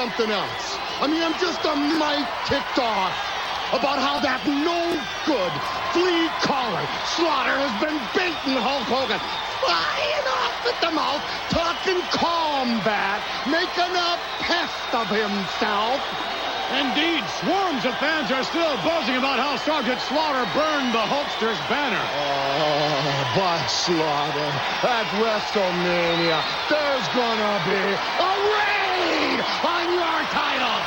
something else. I mean, I'm just a mite ticked off about how that no good flea collar Slaughter has been baiting Hulk Hogan, flying off at the mouth, talking combat, making a pest of himself. Indeed, swarms of fans are still buzzing about how Sergeant Slaughter burned the Hulkster's banner. Oh, but Slaughter, at WrestleMania, there's gonna be a raid on your title.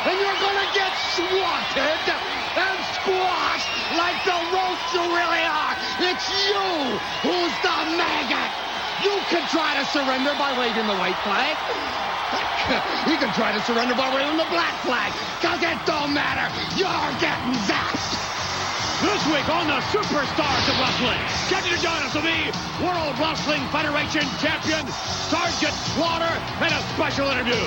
And you're gonna get swatted and squashed like the roast you really are. It's you who's the maggot. You can try to surrender by waving the white flag. You can try to surrender by waving the black flag, because it don't matter. You're getting zapped. This week on the Superstars of Wrestling, scheduled to join us will be World Wrestling Federation Champion Sergeant Slaughter and a special interview.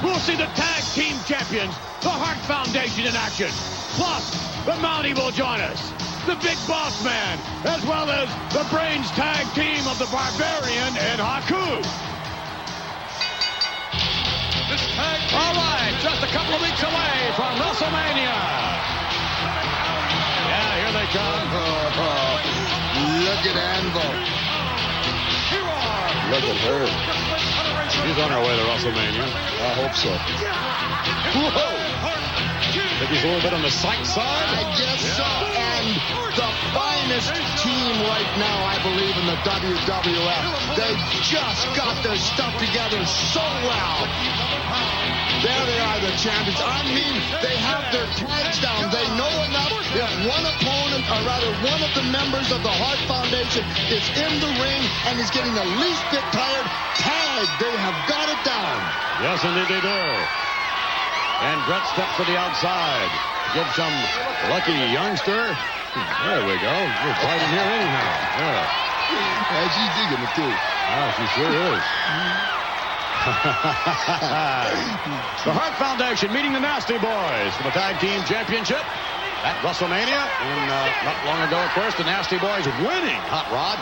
We'll see the tag team champions, the Hart Foundation in action. Plus, the Mountie will join us, the Big Boss Man, as well as the Brains tag team of the Barbarian and Haku. All right, just a couple of weeks away from WrestleMania. Yeah, here they come. Look at Anvil. Look at her. She's on her way to WrestleMania. I hope so. Whoa! Think he's a little bit on the psych side? I guess so. And the finest team right now, I believe, in the WWF. They just got their stuff together so well. There they are, the champions. I mean, they have their tags down. They know enough. If one opponent, or rather one of the members of the Hart Foundation is in the ring and is getting the least bit tired, tag. They have got it down. Yes, indeed they do. And Brett steps to the outside. Give some lucky youngster. There we go. You're fighting here anyhow. Yeah. She's digging it, too. Oh, she sure is. The Hart Foundation meeting the Nasty Boys for the Tag Team Championship at WrestleMania. And not long ago, of course, the Nasty Boys winning, Hot Rod,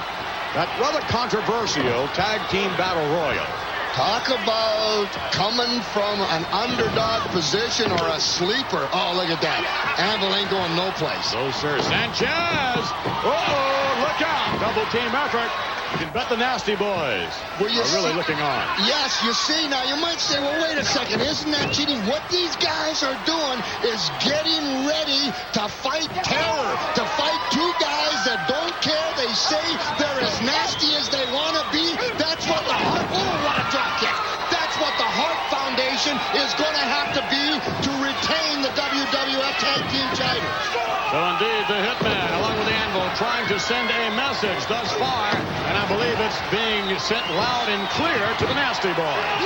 that rather controversial Tag Team Battle Royal. Talk about coming from an underdog position or a sleeper. Oh, look at that. Anvil ain't going no place. No, sir. Sanchez. Uh-oh, look out. Double team effort. You can bet the Nasty Boys are really looking on. Yes, you see, now you might say, well, wait a second, isn't that cheating? What these guys are doing is getting ready to fight terror, to fight two guys that don't care. They say they're as nasty as they want to be. That's what the Hart, oh, what a drop kick. That's what the Hart Foundation is going to have to be to retain the WWF Tag Team title. So indeed, the Hitman, along with the Anvil, trying to send a message thus far, and I believe it's being sent loud and clear to the Nasty Boys.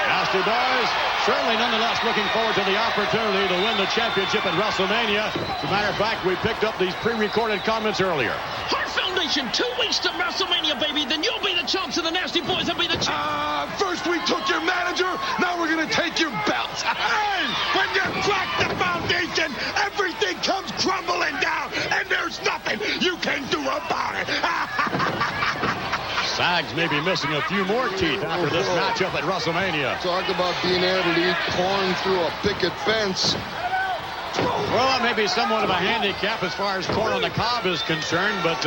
Nasty Boys, certainly nonetheless looking forward to the opportunity to win the championship at WrestleMania. As a matter of fact, we picked up these pre-recorded comments earlier. Hart Foundation, 2 weeks to WrestleMania, baby. Then you'll be the chumps and the Nasty Boys will be the chumps. First we took your manager, now we're going to take your belts. Hey, when you crack the foundation, everything comes crumbling down, and there's nothing you can do about it. Sags may be missing a few more teeth after this matchup at WrestleMania. Talk about being able to eat corn through a picket fence. Well, that may be somewhat of a handicap as far as corn on the cob is concerned, but,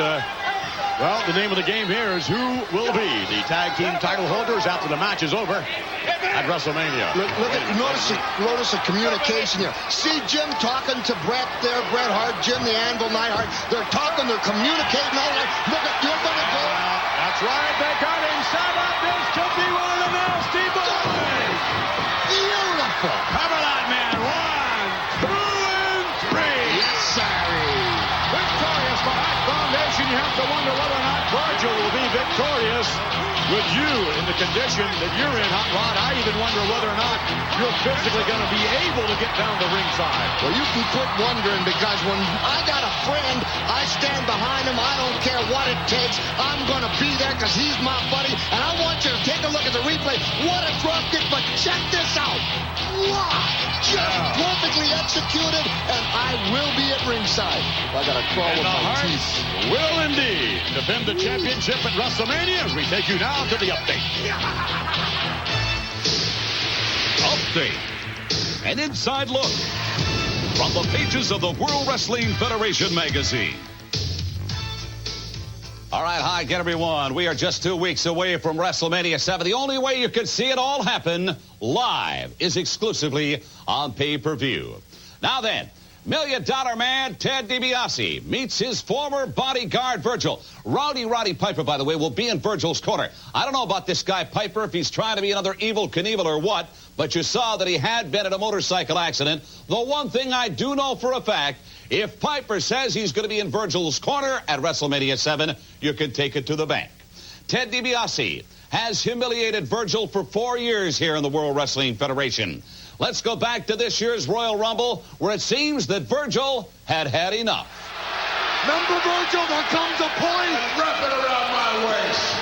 well, the name of the game here is who will be the tag team title holders after the match is over at WrestleMania. Look at, notice the communication here. See Jim talking to Bret there, Bret Hart, Jim the Anvil Neidhart. They're talking, they're communicating all that. Look at, you're going to go. That's right, they got him set up. This could be one of the Nasty Boys. Beautiful. Cover that man. 1, 2, and 3. Yes, sorry. Victorious for Hart Foundation. You have to wonder whether or not Virgil will be victorious with you in the condition that you're in, Hot Rod. I even wonder whether or not you're physically going to be able to get down the ringside. Well, you can quit wondering, because when I got a friend, I stand behind him. I don't care what it takes. I'm going to be there because he's my buddy. And I want you to take a look at the replay. What a drop kick, but check this out. Wow. Just perfectly executed, and I will be at ringside. I got to crawl with my teeth. Will indeed defend the championship at WrestleMania as we take you now to the update. State. An inside look from the pages of the World Wrestling Federation magazine. All right, hi again, everyone. We are just 2 weeks away from WrestleMania 7. The only way you can see it all happen live is exclusively on pay-per-view. Now then, $1 Million Man Ted DiBiase meets his former bodyguard Virgil. Rowdy Roddy Piper, by the way, will be in Virgil's corner. I don't know about this guy Piper, if he's trying to be another Evel Knievel or what, but you saw that he had been in a motorcycle accident. The one thing I do know for a fact, if Piper says he's going to be in Virgil's corner at WrestleMania 7, you can take it to the bank. Ted DiBiase has humiliated Virgil for 4 years here in the World Wrestling Federation. Let's go back to this year's Royal Rumble, where it seems that Virgil had had enough. Remember, Virgil, there comes a point. Wrap it around my waist.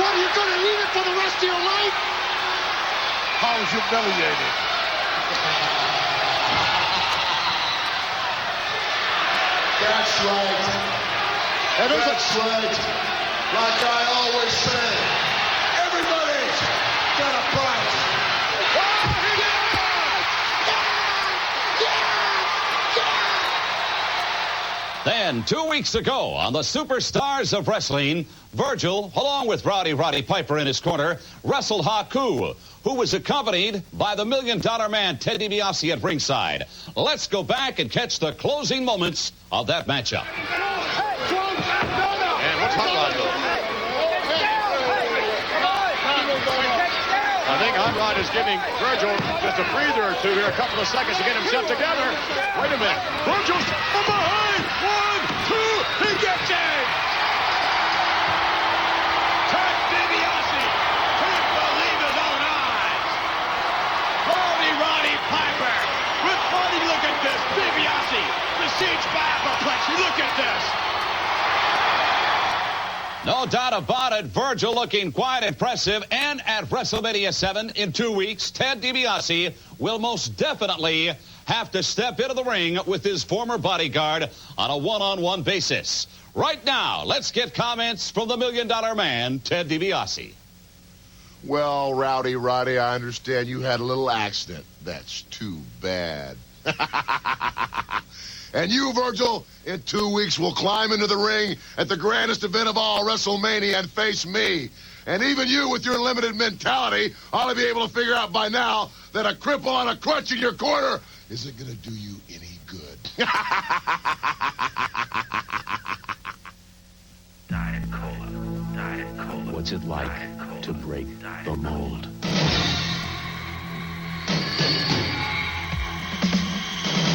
What, are you going to eat it for the rest of your life? I was humiliated. That's right. That's right. Like I always say, everybody's got a price. Then, 2 weeks ago, on the Superstars of Wrestling, Virgil, along with Rowdy Roddy Piper in his corner, wrestled Haku, who was accompanied by the $1 Million Man Ted DiBiase at ringside. Let's go back and catch the closing moments of that matchup. And what's Hot Rod doing? I think Hot Rod is giving Virgil just a breather or two here, a couple of seconds to get himself together. Wait a minute. Virgil's from behind. 1, 2, he gets it. Ted DiBiase couldn't believe his own eyes. Rowdy Roddy Piper with funny, look at this. DiBiase besieged by apoplexy. Look at this. No doubt about it, Virgil looking quite impressive. And at WrestleMania 7 in 2 weeks, Ted DiBiase will most definitely have to step into the ring with his former bodyguard on a one-on-one basis. Right now, let's get comments from the $1 Million Man, Ted DiBiase. Well, Rowdy Roddy, I understand you had a little accident. That's too bad. And you, Virgil, in 2 weeks will climb into the ring at the grandest event of all, WrestleMania, and face me. And even you, with your limited mentality, ought to be able to figure out by now that a cripple on a crutch in your corner isn't going to do you any good. Diet Cola. Diet Cola. What's it like to break the mold?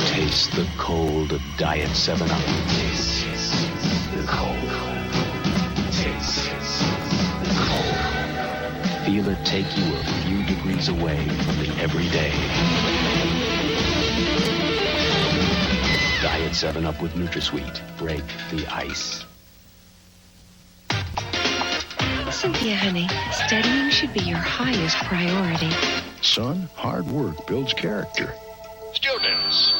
Taste the cold Diet 7-Up. Taste the cold. Taste the cold. Feel it take you a few degrees away from the everyday. Diet 7-Up with NutraSweet. Break the ice. Cynthia, honey, studying should be your highest priority. Son, hard work builds character. Students,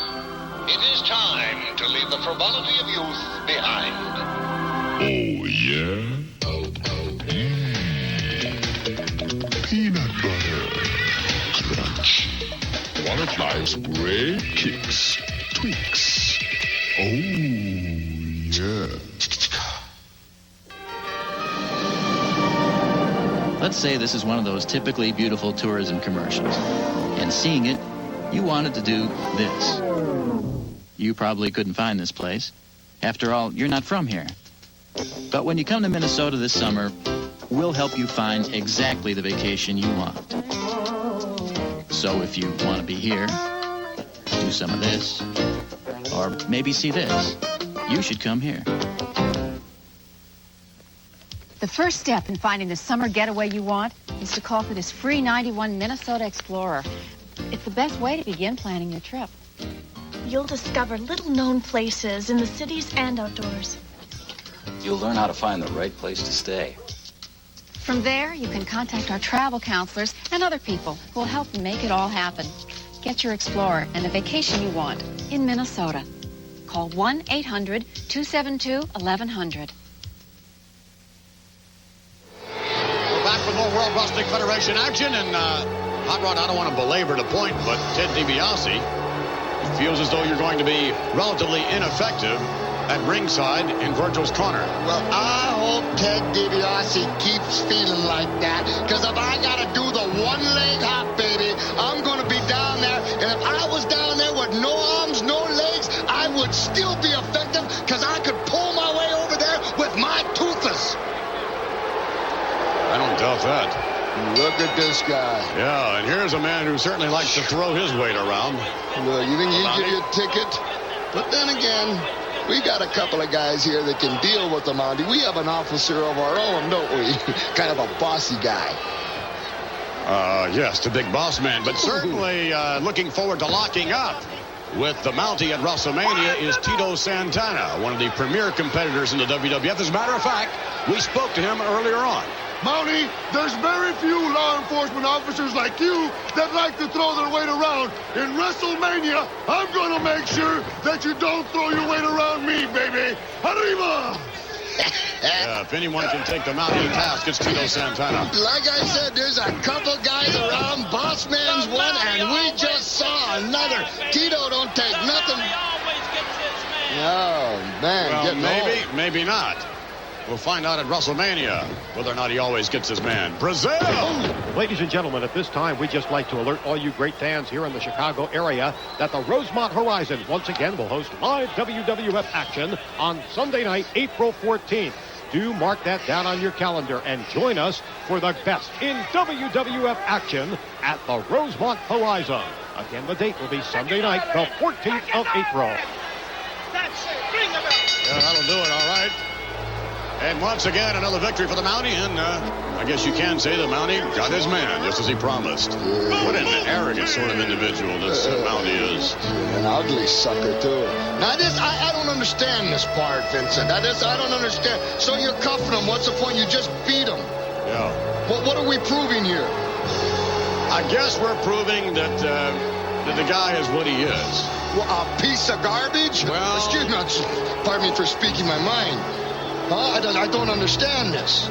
it is time to leave the frivolity of youth behind. Oh, yeah? Peanut butter. Crunch. One of life's great kicks. Tweaks. Oh, yeah. Let's say this is one of those typically beautiful tourism commercials. And seeing it, you wanted to do this. You probably couldn't find this place. After all, you're not from here. But when you come to Minnesota this summer, we'll help you find exactly the vacation you want. So if you want to be here, do some of this, or maybe see this, you should come here. The first step in finding the summer getaway you want is to call for this free 91 Minnesota Explorer. It's the best way to begin planning your trip. You'll discover little-known places in the cities and outdoors. You'll learn how to find the right place to stay. From there, you can contact our travel counselors and other people who will help you make it all happen. Get your Explorer and the vacation you want in Minnesota. Call 1-800-272-1100. We're back with more World Wrestling Federation action, and Hot Rod, I don't want to belabor the point, but Ted DiBiase feels as though you're going to be relatively ineffective at ringside in Virgil's corner. Well, I hope Ted DiBiase keeps feeling like that, because if I got to do the one-leg hop, baby, I'm going to be down there, and if I was down there with no arms, no legs, I would still be effective, because I could pull my way over there with my toothless. I don't doubt that. Look at this guy. Yeah, and here's a man who certainly likes to throw his weight around. Look, you think he'd give you a ticket? But then again, we got a couple of guys here that can deal with the Mountie. We have an officer of our own, don't we? Kind of a bossy guy. Yes, the big boss man. But certainly looking forward to locking up with the Mountie at WrestleMania is Tito Santana, one of the premier competitors in the WWF. As a matter of fact, we spoke to him earlier on. Mountie, there's very few law enforcement officers like you that like to throw their weight around. In WrestleMania, I'm going to make sure that you don't throw your weight around me, baby. Arriba! Yeah, if anyone can take the Mountie to task, it's Tito Santana. Like I said, there's a couple guys around. Boss Man's one, and we just saw another. Tito don't take nothing. Oh, man, well, maybe not. We'll find out at WrestleMania whether or not he always gets his man. Brazil! Ladies and gentlemen, at this time, we'd just like to alert all you great fans here in the Chicago area that the Rosemont Horizon once again will host live WWF action on Sunday night, April 14th. Do mark that down on your calendar and join us for the best in WWF action at the Rosemont Horizon. Again, the date will be Sunday night, the 14th of April. That's it. Bring the bell. Yeah, that'll do it, all right. And once again, another victory for the Mountie, and I guess you can say the Mountie got his man, just as he promised. What an arrogant sort of individual this Mountie is. An ugly sucker, too. Now, this, I don't understand this part, Vincent. I don't understand. So you're cuffing him. What's the point? You just beat him. Yeah. What are we proving here? I guess we're proving that the guy is what he is. Well, a piece of garbage? Well... Excuse me, pardon me for speaking my mind. Huh? I don't understand this.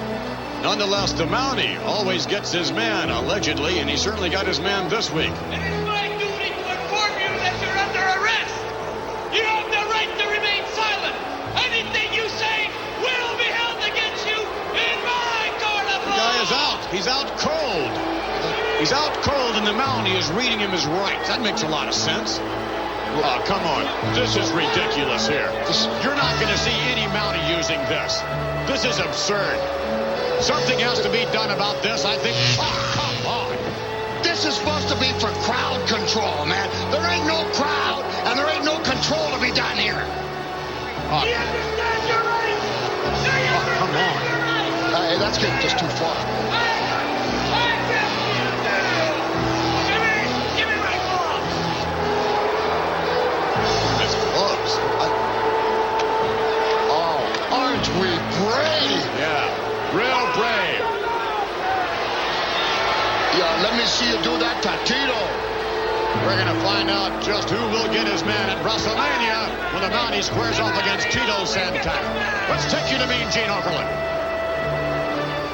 Nonetheless, the Mountie always gets his man, allegedly, and he certainly got his man this week. It is my duty to inform you that you're under arrest. You have the right to remain silent. Anything you say will be held against you in my court of law. The guy is out. He's out cold. He's out cold, and the Mountie is reading him his rights. That makes a lot of sense. Oh, come on. This is ridiculous here. You're not going to see any Mountie using this. This is absurd. Something has to be done about this, I think. Oh, come on. This is supposed to be for crowd control, man. There ain't no crowd, and there ain't no control to be done here. Oh, Do you understand your rights? Do you come on. Hey, that's getting just too far. Aren't we brave? Yeah, real brave. Yeah, let me see you do that to Tito. We're going to find out just who will get his man at WrestleMania when the Mountie squares off against Tito Santana. Let's take you to Mean Gene Okerlund.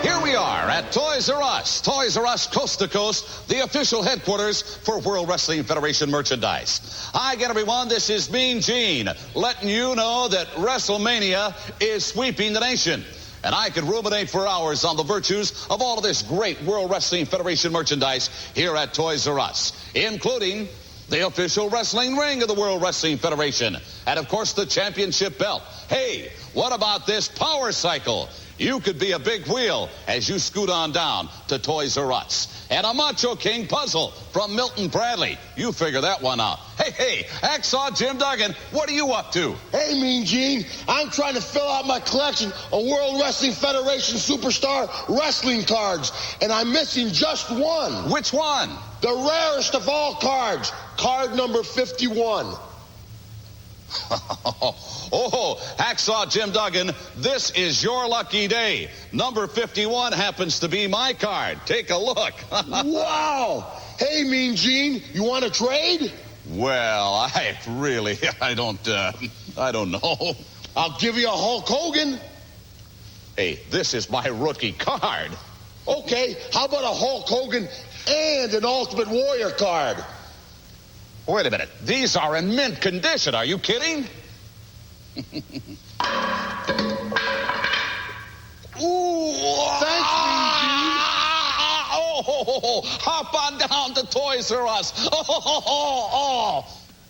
Here we are at Toys R Us. Toys R Us Coast to Coast, the official headquarters for World Wrestling Federation merchandise. Hi again, everyone. This is Mean Gene, letting you know that WrestleMania is sweeping the nation. And I could ruminate for hours on the virtues of all of this great World Wrestling Federation merchandise here at Toys R Us, including the official wrestling ring of the World Wrestling Federation, and of course the championship belt. Hey, what about this power cycle? You could be a big wheel as you scoot on down to Toys R Us. And a Macho King puzzle from Milton Bradley. You figure that one out. Hey, Hacksaw Jim Duggan, what are you up to? Hey, Mean Gene, I'm trying to fill out my collection of World Wrestling Federation Superstar wrestling cards, and I'm missing just one. Which one? The rarest of all cards, card number 51. Oh, Hacksaw Jim Duggan, this is your lucky day. Number 51 happens to be my card. Take a look. Wow. Hey, Mean Gene, you want to trade? Well, I don't know. I'll give you a Hulk Hogan. Hey, this is my rookie card. Okay, how about a Hulk Hogan and an Ultimate Warrior card. Wait a minute. These are in mint condition. Are you kidding? Ooh. Thanks, Oh, hop on down to Toys R Us.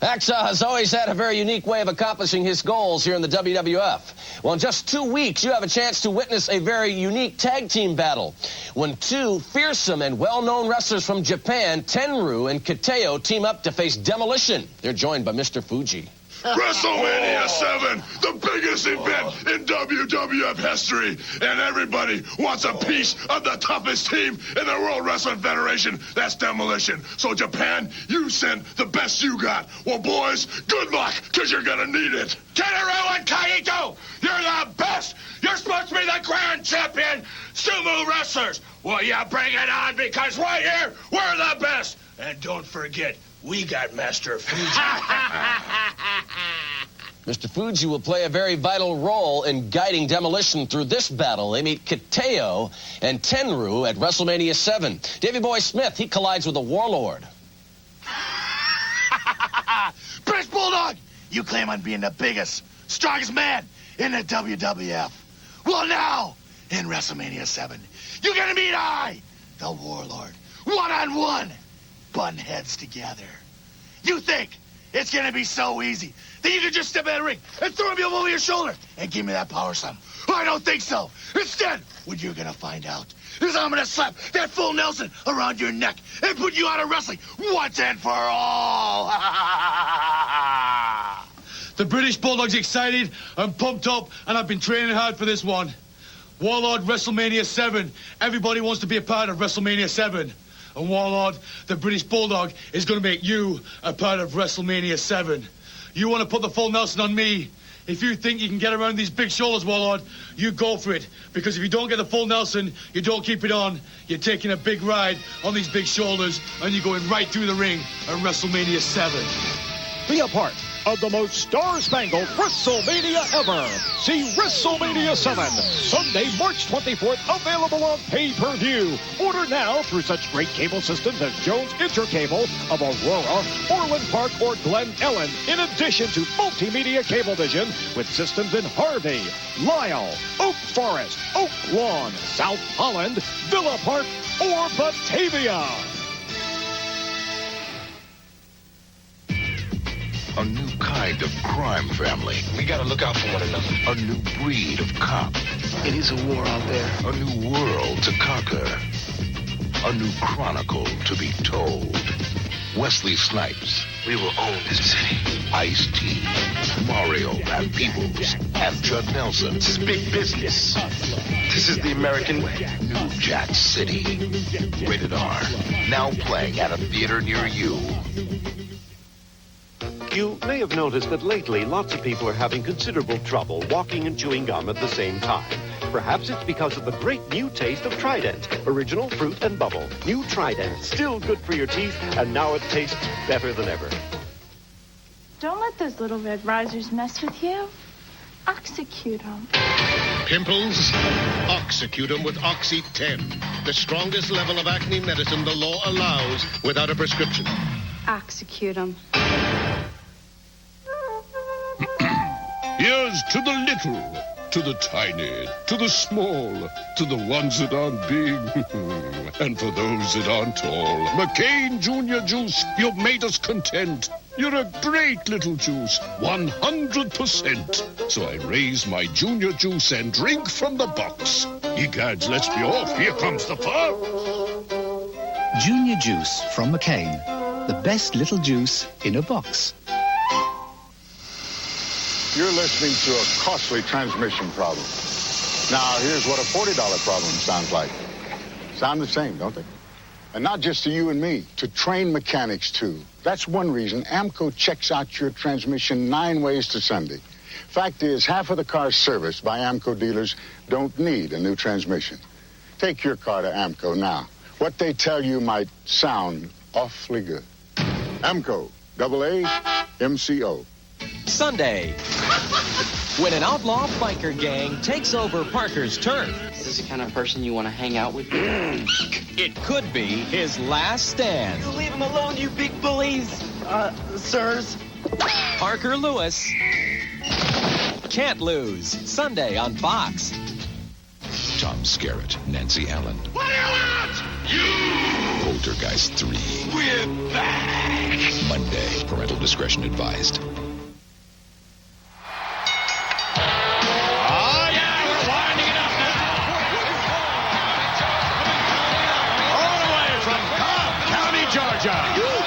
Hacksaw has always had a very unique way of accomplishing his goals here in the WWF. Well, in just 2 weeks, you have a chance to witness a very unique tag team battle when two fearsome and well-known wrestlers from Japan, Tenryu and Kateo, team up to face Demolition. They're joined by Mr. Fuji. WrestleMania 7, the biggest event in WWF history, and everybody wants a piece of the toughest team in the World Wrestling Federation. That's Demolition. So, Japan, you send the best you got. Well, boys, good luck, because you're going to need it. Tenryu and Kaito, you're the best. You're supposed to be the grand champion sumo wrestlers. Well, yeah, bring it on, because right here, we're the best. And don't forget, we got Master Fuji. Mr. Fuji will play a very vital role in guiding Demolition through this battle. They meet Kateo and Tenryu at WrestleMania 7. Davey Boy Smith, he collides with the Warlord. British Bulldog, you claim on being the biggest, strongest man in the WWF. Well, now, in WrestleMania 7, you're going to meet I, the Warlord, one-on-one, button heads together. You think it's going to be so easy that you can just step in the ring and throw me over your shoulder and give me that power slam? I don't think so. Instead, what you're going to find out is I'm going to slap that full Nelson around your neck and put you out of wrestling once and for all. The British Bulldog's excited, I'm pumped up, and I've been training hard for this one. Warlord, WrestleMania 7. Everybody wants to be a part of WrestleMania 7. And Warlord, the British Bulldog, is going to make you a part of WrestleMania 7. You want to put the full Nelson on me? If you think you can get around these big shoulders, Warlord, you go for it. Because if you don't get the full Nelson, you don't keep it on, you're taking a big ride on these big shoulders, and you're going right through the ring at WrestleMania 7. Be a part of the most star-spangled WrestleMania ever. See WrestleMania 7, Sunday, March 24th, available on pay-per-view. Order now through such great cable systems as Jones Intercable of Aurora, Orland Park, or Glen Ellen, in addition to multimedia Cablevision with systems in Harvey, Lisle, Oak Forest, Oak Lawn, South Holland, Villa Park, or Batavia. A new kind of crime family. We gotta look out for one another. A new breed of cop. It is a war out there. A new world to conquer. A new chronicle to be told. Wesley Snipes. We will own this city. Ice-T. Mario Van Peebles. And Judd Nelson. This is big business. This is the American way. New Jack City. Rated R. Now playing at a theater near you. You may have noticed that lately lots of people are having considerable trouble walking and chewing gum at the same time. Perhaps it's because of the great new taste of Trident. Original fruit and bubble. New Trident. Still good for your teeth, and now it tastes better than ever. Don't let those little red risers mess with you. Oxycute them. Pimples? Oxycute them with Oxy 10. The strongest level of acne medicine the law allows without a prescription. Oxycute them. Here's to the little, to the tiny, to the small, to the ones that aren't big, and for those that aren't tall. McCain Junior Juice, you've made us content. You're a great little juice, 100%. So I raise my Junior Juice and drink from the box. Egads, let's be off. Here comes the fun. Junior Juice from McCain. The best little juice in a box. You're listening to a costly transmission problem. Now, here's what a $40 problem sounds like. Sound the same, don't they? And not just to you and me, to trained mechanics, too. That's one reason AMCO checks out your transmission 9 ways to Sunday. Fact is, half of the cars serviced by AMCO dealers don't need a new transmission. Take your car to AMCO now. What they tell you might sound awfully good. AMCO, AA-MCO. Sunday. when an outlaw biker gang takes over Parker's turf. Is this the kind of person you want to hang out with? It could be his last stand. You leave him alone, you big bullies, sirs. Parker Lewis can't lose. Sunday on Fox. Tom Skerritt, Nancy Allen. What do you want? You! Poltergeist 3. We're back! Monday. Parental discretion advised.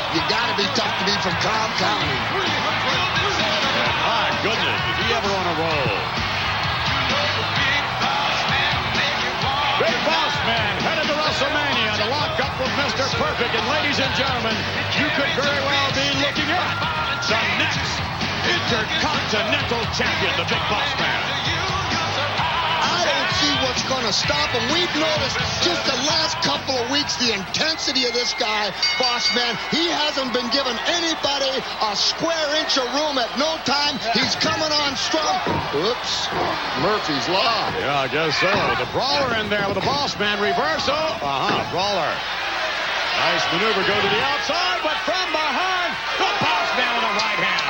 You gotta be tough to be from Cobb County. My goodness, is he ever on a roll? Big Boss Man headed to WrestleMania to lock up with Mr. Perfect. And ladies and gentlemen, you could very well be looking at the next Intercontinental Champion, the Big Boss Man. I don't see what's going to stop him. We've noticed just the last couple of weeks the intensity of this guy, Boss Man. He hasn't been giving anybody a square inch of room at no time. He's coming on strong. Oops. Murphy's Law. Yeah, I guess so. The Brawler in there with the Boss Man reversal. Brawler. Nice maneuver, go to the outside, but from behind, the Boss Man with a right hand.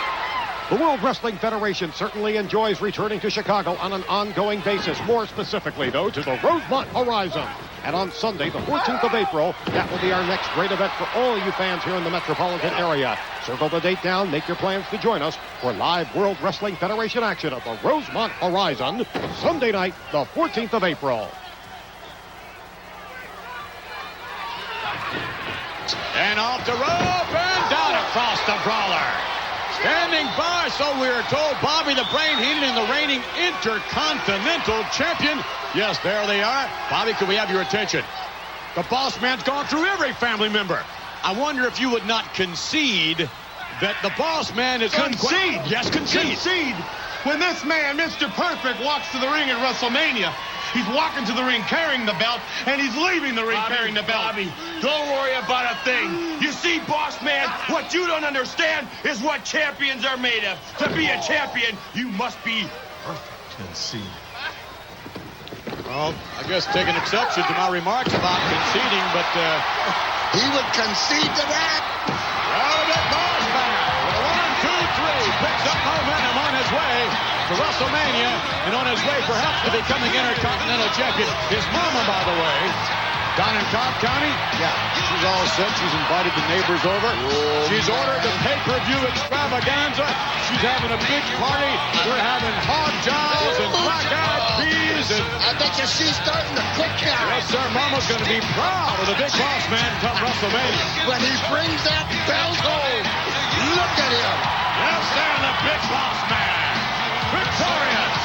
The World Wrestling Federation certainly enjoys returning to Chicago on an ongoing basis, more specifically, though, to the Rosemont Horizon. And on Sunday, the 14th of April, that will be our next great event for all you fans here in the metropolitan area. Circle the date down, make your plans to join us for live World Wrestling Federation action at the Rosemont Horizon, Sunday night, the 14th of April. And off the rope and down across the Brawler. Standing by, so we are told, Bobby the Brain Heenan and the reigning Intercontinental Champion. Yes, there they are. Bobby, can we have your attention? The Boss Man's gone through every family member. I wonder if you would not concede that the Boss Man is... Concede? Yes, concede. Concede. When this man, Mr. Perfect, walks to the ring at WrestleMania, he's walking to the ring carrying the belt, and he's leaving the ring carrying the belt. Bobby, don't worry about a thing. You see, Boss Man, what you don't understand is what champions are made of. To be a champion, you must be perfect. Concede. Well, I guess taking exception to my remarks about conceding, but... He would concede to that. Well, the Boss Man, with a 1, 2, 3, picks up momentum on his way to WrestleMania, and on his way perhaps to becoming Intercontinental Champion. His mama, by the way, down in Cobb County, she's all set. She's invited the neighbors over. She's ordered the pay-per-view extravaganza. She's having a big party. We're having hog jows and black-eyed peas. And I bet you she's starting to cook now. Yes, sir. Mama's going to be proud of the Big Boss Man come WrestleMania. When he brings that belt home, look at him. Yes, sir, the Big Boss Man. Victorious.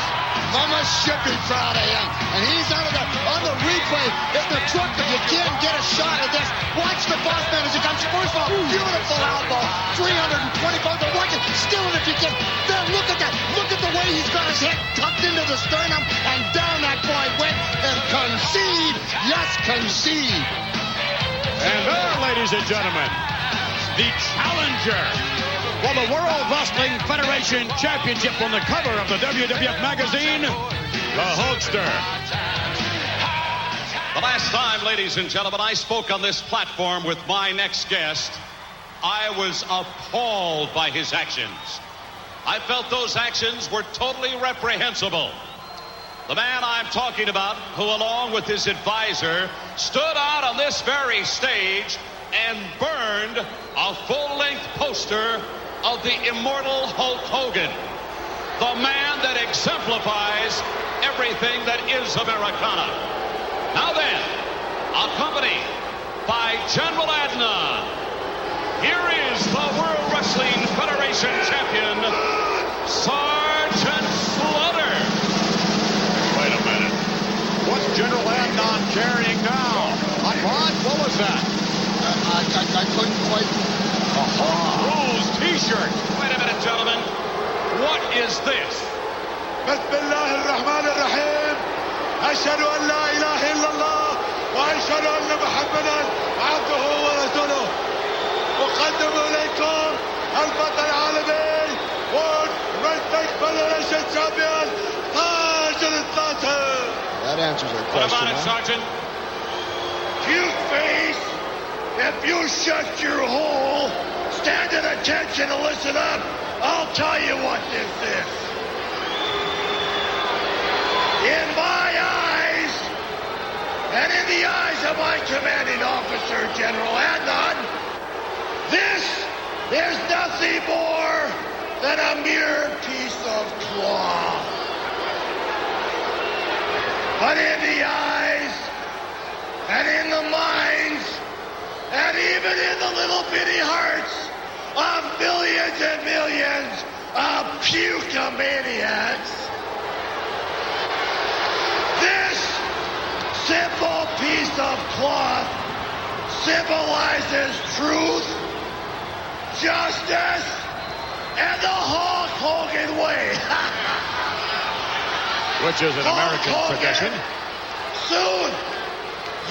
Mama should be proud of him. And he's on the replay. If the truck, if you can't get a shot at this, watch the Boss Man as he comes. First of all, beautiful elbow. 320 pounds. Watch it. Still it if you can. Then look at that. Look at the way he's got his head tucked into the sternum. And down that boy went. And concede. Yes, concede. And there, ladies and gentlemen, the challenger for the World Wrestling Federation Championship on the cover of the WWF magazine, the Hulkster. The last time, ladies and gentlemen, I spoke on this platform with my next guest, I was appalled by his actions. I felt those actions were totally reprehensible. The man I'm talking about, who along with his advisor, stood out on this very stage and burned a full-length poster of the immortal Hulk Hogan, the man that exemplifies everything that is Americana. Now then, accompanied by General Adnan, here is the World Wrestling Federation champion, Sergeant Slaughter. Wait a minute. What's General Adnan carrying now? Hot rod? What was that? I couldn't quite... A Hulk Rose t-shirt. Wait a minute, gentlemen. What is this? بسم الله الرحمن الرحيم أشهد أن لا إله إلا الله وأشهد أن محمدا عبده ورسوله أقدم إليكم البطل العالمي World Wrestling Federation champion, Sergeant Slaughter. That answers our question. What about it, Sergeant? Cute face. If you shut your hole, stand at attention and listen up, I'll tell you what this is. In my eyes, and in the eyes of my commanding officer, General Adnan, this is nothing more than a mere piece of cloth. But in the eyes, and in the minds, and even in the little bitty hearts of millions and millions of puke-maniacs, this simple piece of cloth symbolizes truth, justice, and the Hulk Hogan way. Which is an American tradition. Soon,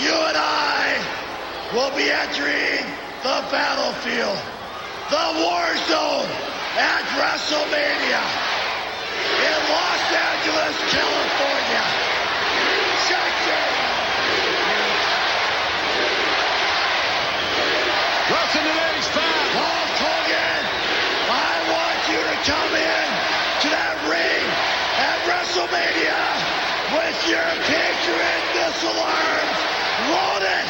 you and I will be entering the battlefield, the war zone at WrestleMania in Los Angeles, California. Shut your Crossing the legs fast. Hulk Hogan, I want you to come in to that ring at WrestleMania with your Patriot missile arms loaded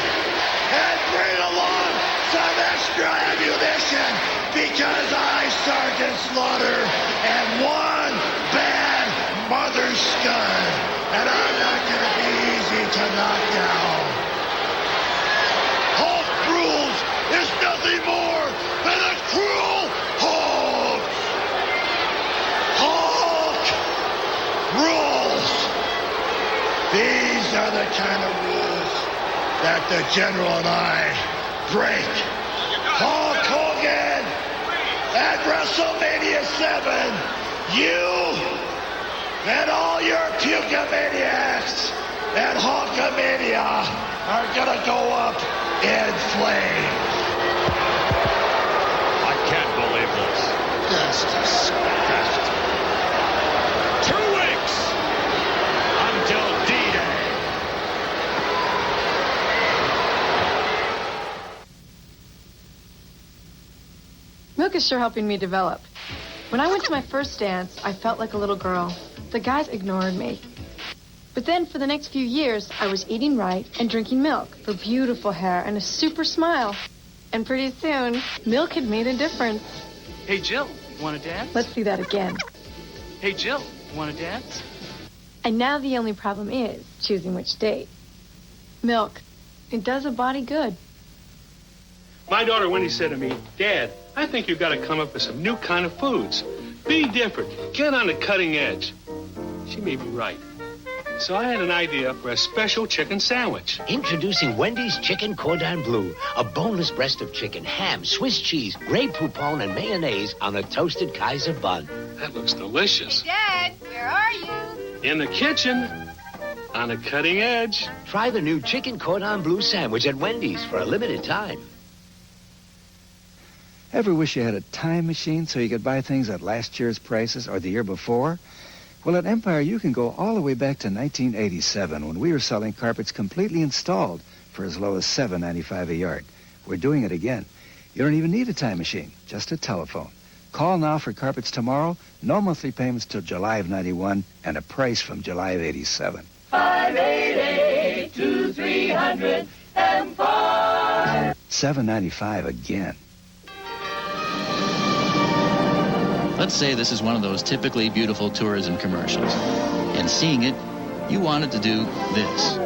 and bring along some extra ammunition because I, Sergeant Slaughter, am one bad mother scud and I'm not going to be easy to knock down. Hulk rules is nothing more than a cruel Hulk. Hulk rules. These are the kind of rules that the General and I break. Hulk Hogan at WrestleMania 7, you and all your puke-maniacs and Hulkamania are gonna go up in flames. I can't believe this. That's disgusting. 2 weeks until D-Day. Milk is sure helping me develop. When I went to my first dance, I felt like a little girl. The guys ignored me. But then for the next few years, I was eating right and drinking milk for beautiful hair and a super smile. And pretty soon, milk had made a difference. Hey, Jill, you want to dance? Let's see that again. Hey, Jill, you want to dance? And now the only problem is choosing which date. Milk. It does a body good. My daughter Wendy said to me, Dad, I think you've got to come up with some new kind of foods. Be different. Get on the cutting edge. She may be right. So I had an idea for a special chicken sandwich. Introducing Wendy's Chicken Cordon Bleu. A boneless breast of chicken, ham, Swiss cheese, Grey Poupon, and mayonnaise on a toasted Kaiser bun. That looks delicious. Dad, where are you? In the kitchen. On the cutting edge. Try the new Chicken Cordon Bleu sandwich at Wendy's for a limited time. Ever wish you had a time machine so you could buy things at last year's prices or the year before? Well, at Empire, you can go all the way back to 1987 when we were selling carpets completely installed for as low as $7.95 a yard. We're doing it again. You don't even need a time machine, just a telephone. Call now for carpets tomorrow, no monthly payments till July of 91, and a price from July of 87. 588-2300 Empire. $7.95 again. Let's say this is one of those typically beautiful tourism commercials. And seeing it, you wanted to do this.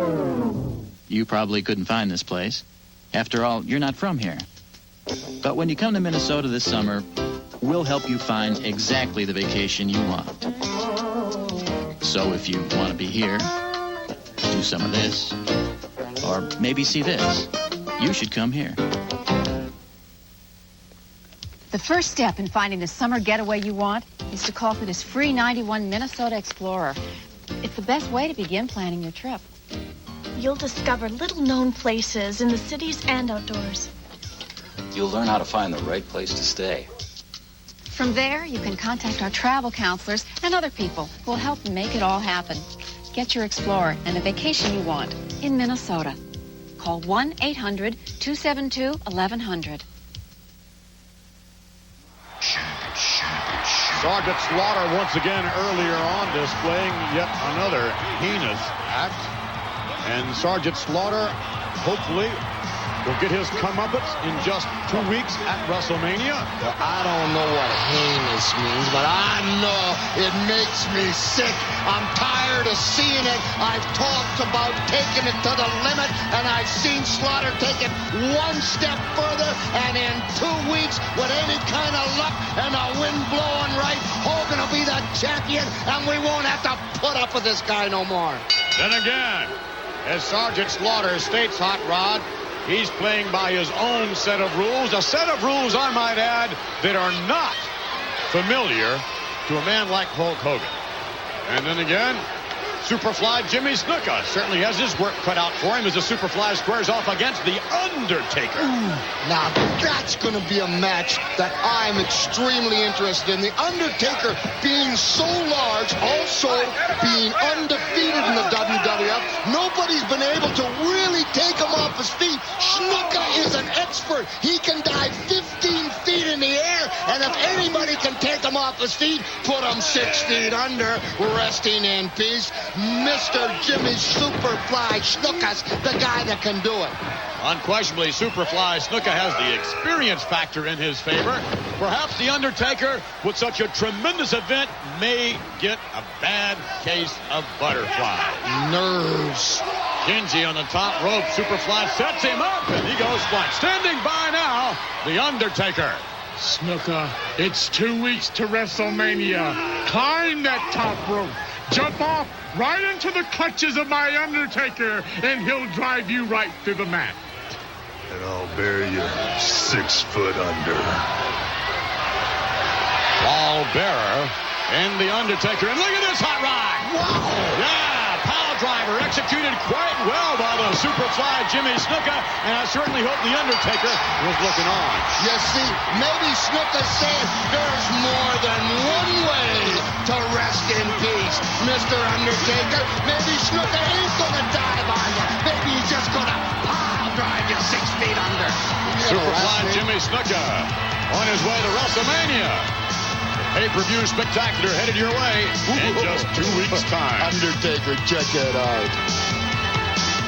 You probably couldn't find this place. After all, you're not from here. But when you come to Minnesota this summer, we'll help you find exactly the vacation you want. So if you want to be here, do some of this, or maybe see this, you should come here. The first step in finding the summer getaway you want is to call for this free 91 Minnesota Explorer. It's the best way to begin planning your trip. You'll discover little-known places in the cities and outdoors. You'll learn how to find the right place to stay. From there, you can contact our travel counselors and other people who will help make it all happen. Get your Explorer and the vacation you want in Minnesota. Call 1-800-272-1100. Sergeant Slaughter once again earlier on displaying yet another heinous act. And Sergeant Slaughter hopefully will get his comeuppance in just 2 weeks at WrestleMania. Well, I don't know what heinous means, but I know it makes me sick. I'm tired of seeing it. I've talked about taking it to the limit, and I've seen Slaughter take it one step further, and in 2 weeks, with any kind of luck and the wind blowing right, Hogan will be the champion, and we won't have to put up with this guy no more. Then again, as Sergeant Slaughter states, Hot Rod, he's playing by his own set of rules, a set of rules, I might add, that are not familiar to a man like Hulk Hogan. And then again, Superfly Jimmy Snuka certainly has his work cut out for him as the Superfly squares off against The Undertaker. Now, that's going to be a match that I'm extremely interested in. The Undertaker being so large, also being undefeated in the WWF. Nobody's been able to really take him off his feet. Snuka is an expert. He can dive 15 feet in the air, and if anybody can take him off his feet, put him 6 feet under, resting in peace. Mr. Jimmy Superfly Snuka's the guy that can do it. Unquestionably, Superfly Snuka has the experience factor in his favor. Perhaps The Undertaker, with such a tremendous event, may get a bad case of butterfly. Nerves. Genji on the top rope. Superfly sets him up, and he goes flat. Standing by now, The Undertaker. Snuka, it's 2 weeks to WrestleMania. Climb that top rope. Jump off right into the clutches of my Undertaker, and he'll drive you right through the mat. And I'll bury you 6 foot under. Ball bearer and The Undertaker. And look at this hot rod. Wow. Yeah, pile driver executed quite well by the Superfly Jimmy Snuka. And I certainly hope The Undertaker was looking on. You see, maybe Snuka said there's more than one way to rest in peace, Mr. Undertaker. Maybe Snuka ain't gonna dive on you. Maybe he's just gonna pile drive you 6 feet under. Superfly Jimmy Snuka on his way to WrestleMania. Pay-per-view spectacular headed your way in just 2 weeks' time. Undertaker, check it out.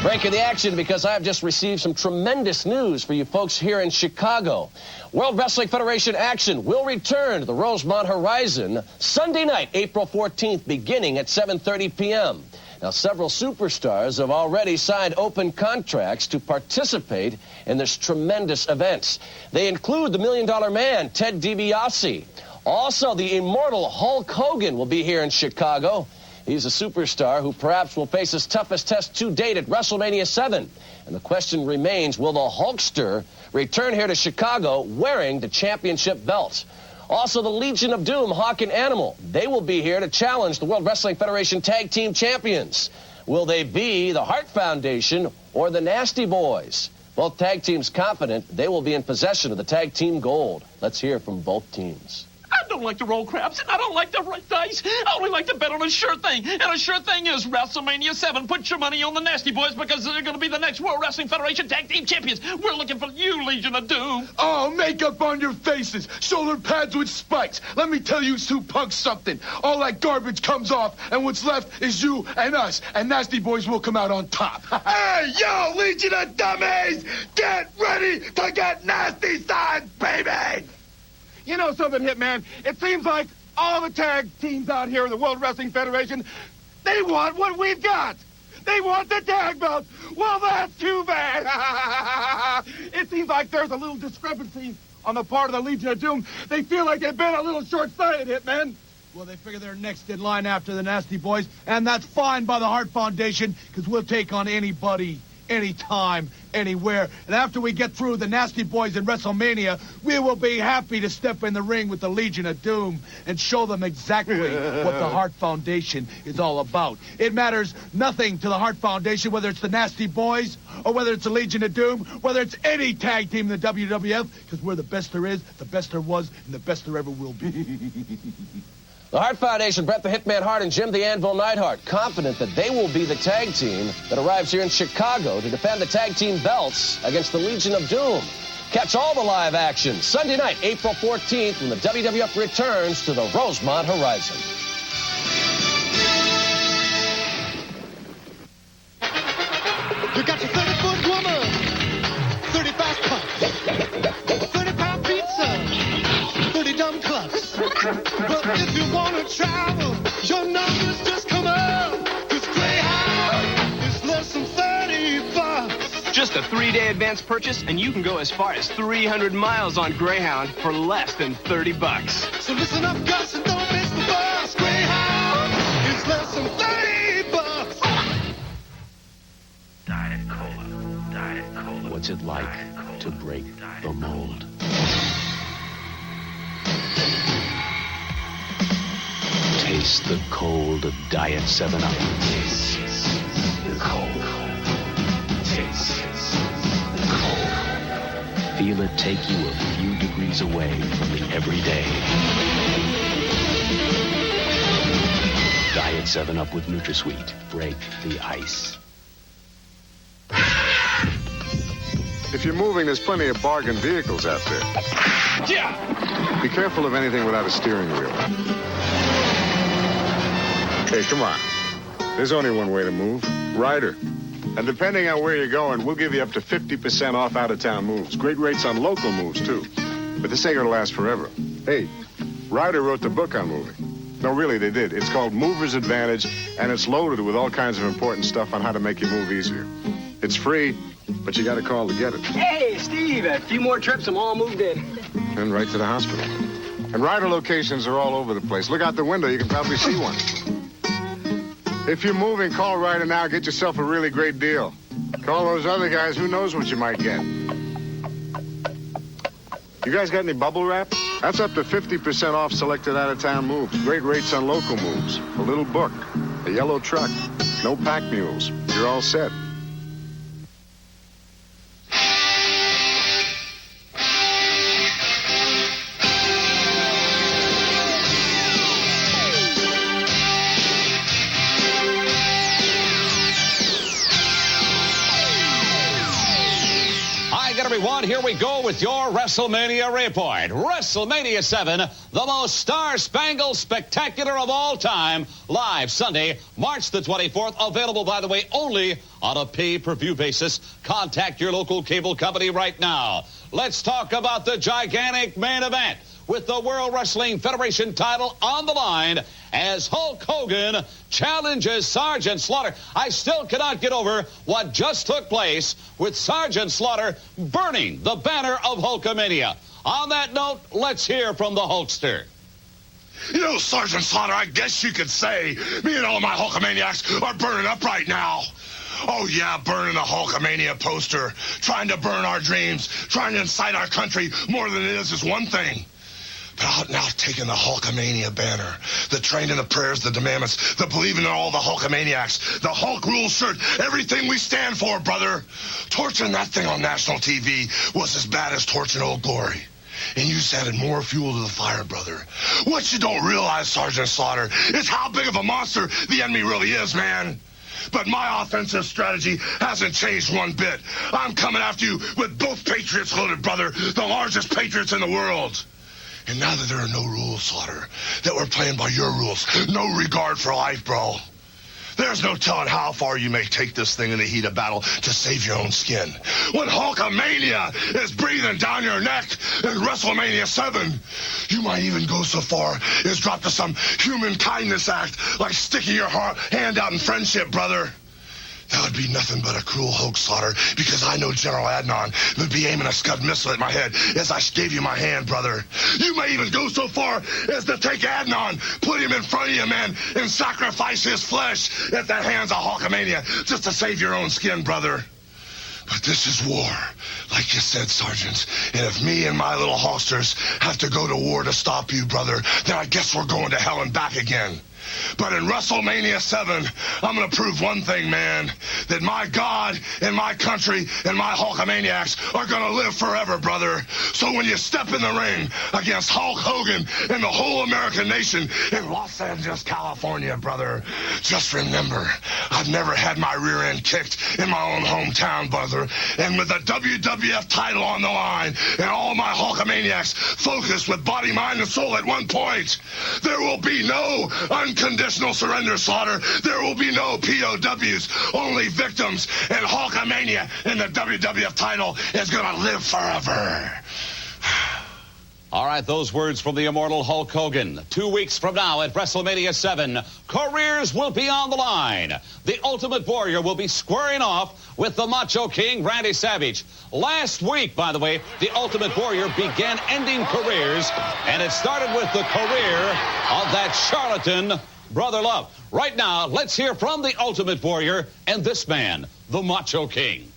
Break in the action because I have just received some tremendous news for you folks here in Chicago. World Wrestling Federation action will return to the Rosemont Horizon Sunday night, April 14th, beginning at 7:30 p.m. Now, several superstars have already signed open contracts to participate in this tremendous event. They include the $1 Million Man, Ted DiBiase. Also, the immortal Hulk Hogan will be here in Chicago. He's a superstar who perhaps will face his toughest test to date at WrestleMania 7. And the question remains, will the Hulkster return here to Chicago wearing the championship belt? Also, the Legion of Doom, Hawk and Animal. They will be here to challenge the World Wrestling Federation Tag Team Champions. Will they be the Hart Foundation or the Nasty Boys? Both tag teams confident they will be in possession of the tag team gold. Let's hear from both teams. I don't like to roll craps, and I don't like to write dice. I only like to bet on a sure thing, and a sure thing is WrestleMania 7. Put your money on the Nasty Boys because they're going to be the next World Wrestling Federation Tag Team Champions. We're looking for you, Legion of Doom. Oh, makeup on your faces, shoulder pads with spikes. Let me tell you two punks something. All that garbage comes off, and what's left is you and us, and Nasty Boys will come out on top. Hey, yo, Legion of Dummies! Get ready to get nasty side, baby! You know something, Hitman? It seems like all the tag teams out here in the World Wrestling Federation, they want what we've got. They want the tag belt. Well, that's too bad. It seems like there's a little discrepancy on the part of the Legion of Doom. They feel like they've been a little short-sighted, Hitman. Well, they figure they're next in line after the Nasty Boys, and that's fine by the Hart Foundation, because we'll take on anybody, anytime, anywhere. And after we get through the Nasty Boys in WrestleMania, we will be happy to step in the ring with the Legion of Doom and show them exactly what the Hart Foundation is all about. It matters nothing to the Hart Foundation whether it's the Nasty Boys or whether it's the Legion of Doom, whether it's any tag team in the WWF, because we're the best there is, the best there was, and the best there ever will be. The Hart Foundation, Bret the Hitman Hart and Jim the Anvil Neidhart, confident that they will be the tag team that arrives here in Chicago to defend the tag team belts against the Legion of Doom. Catch all the live action Sunday night, April 14th, when the WWF returns to the Rosemont Horizon. You got your 30-foot woman, 30 fast pucks, 30-pound pizza, 30 dumb clucks. But if you want to travel, your numbers just come up. 'Cause Greyhound is less than $30. Just a 3-day advance purchase, and you can go as far as 300 miles on Greyhound for less than $30. So listen up, Gus, and don't miss the bus. Greyhound is less than $30. Diet Cola. Diet Cola. What's it like to break the mold? Taste the cold of Diet 7-Up. Taste the cold. Taste the cold. Feel it take you a few degrees away from the everyday. Diet 7-Up with NutraSweet. Break the ice. If you're moving, there's plenty of bargain vehicles out there. Yeah. Be careful of anything without a steering wheel. Hey, come on. There's only one way to move. Ryder. And depending on where you're going, we'll give you up to 50% off out-of-town moves. Great rates on local moves, too. But this ain't gonna last forever. Hey, Ryder wrote the book on moving. No, really, they did. It's called Mover's Advantage, and it's loaded with all kinds of important stuff on how to make your move easier. It's free, but you gotta call to get it. Hey, Steve, a few more trips, I'm all moved in. And right to the hospital. And Ryder locations are all over the place. Look out the window, you can probably see one. If you're moving, call Ryder now. Get yourself a really great deal. Call those other guys. Who knows what you might get? You guys got any bubble wrap? That's up to 50% off selected out-of-town moves. Great rates on local moves. A little book. A yellow truck. No pack mules. You're all set. Everyone, here we go with your WrestleMania report. WrestleMania 7, the most star-spangled spectacular of all time, live Sunday, March the 24th. Available, by the way, only on a pay-per-view basis. Contact your local cable company right now. Let's talk about the gigantic main event with the World Wrestling Federation title on the line as Hulk Hogan challenges Sergeant Slaughter. I still cannot get over what just took place with Sergeant Slaughter burning the banner of Hulkamania. On that note, let's hear from the Hulkster. You know, Sergeant Slaughter, I guess you could say me and all my Hulkamaniacs are burning up right now. Oh, yeah, burning the Hulkamania poster, trying to burn our dreams, trying to incite our country more than it is one thing. But out now taking the Hulkamania banner, the training, the prayers, the commandments, the believing in all the Hulkamaniacs, the Hulk rules shirt, everything we stand for, brother. Torching that thing on national TV was as bad as torching Old Glory. And you just added more fuel to the fire, brother. What you don't realize, Sergeant Slaughter, is how big of a monster the enemy really is, man. But my offensive strategy hasn't changed one bit. I'm coming after you with both Patriots loaded, brother, the largest Patriots in the world. And now that there are no rules, Slaughter, that we're playing by your rules, no regard for life, bro. There's no telling how far you may take this thing in the heat of battle to save your own skin. When Hulkamania is breathing down your neck in WrestleMania 7, you might even go so far as drop to some human kindness act like sticking your hand out in friendship, brother. That would be nothing but a cruel hoax, Slaughter, because I know General Adnan would be aiming a Scud missile at my head as I gave you my hand, brother. You may even go so far as to take Adnan, put him in front of you, man, and sacrifice his flesh at the hands of Hulkamania just to save your own skin, brother. But this is war, like you said, Sergeant. And if me and my little holsters have to go to war to stop you, brother, then I guess we're going to hell and back again. But in WrestleMania 7, I'm going to prove one thing, man, that my God and my country and my Hulkamaniacs are going to live forever, brother. So when you step in the ring against Hulk Hogan and the whole American nation in Los Angeles, California, brother, just remember, I've never had my rear end kicked in my own hometown, brother. And with the WWF title on the line and all my Hulkamaniacs focused with body, mind, and soul at one point, there will be no unconditional surrender, Slaughter. There will be no POWs, only victims, and Hulkamania and the WWF title is going to live forever. All right, those words from the immortal Hulk Hogan. 2 weeks from now at WrestleMania 7, careers will be on the line. The Ultimate Warrior will be squaring off with the Macho King, Randy Savage. Last week, by the way, the Ultimate Warrior began ending careers, and it started with the career of that charlatan, Brother Love. Right now, let's hear from the Ultimate Warrior and this man, the Macho King.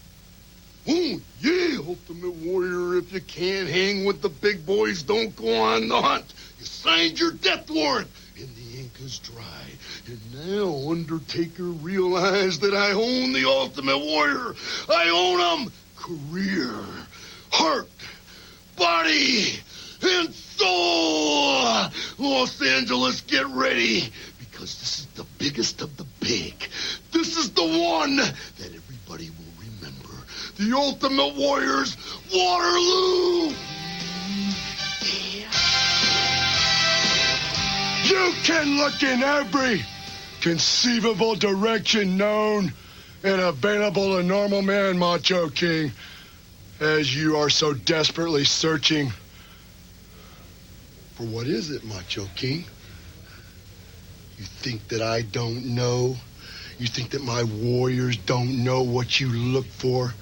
Oh, yeah, Ultimate Warrior, if you can't hang with the big boys, don't go on the hunt. You signed your death warrant, and the ink is dry. And now Undertaker realized that I own the Ultimate Warrior. I own him. Career, heart, body, and soul. Los Angeles, get ready, because this is the biggest of the big. This is the one that everybody will remember. The Ultimate Warrior's Waterloo! Yeah. You can look in every conceivable direction known and available to normal man, Macho King, as you are so desperately searching for what is it, Macho King? You think that I don't know? You think that my warriors don't know what you look for?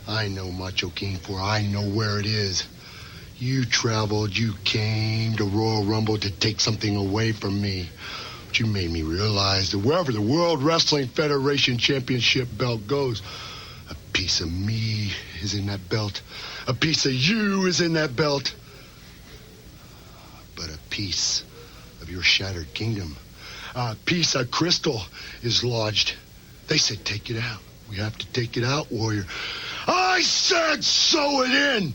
I know, Macho King, for I know where it is. You traveled, you came to Royal Rumble to take something away from me. But you made me realize that wherever the World Wrestling Federation Championship belt goes, a piece of me is in that belt. A piece of you is in that belt. But a piece of your shattered kingdom, a piece of crystal is lodged. They said, take it out. We have to take it out, warrior. I said sew it in.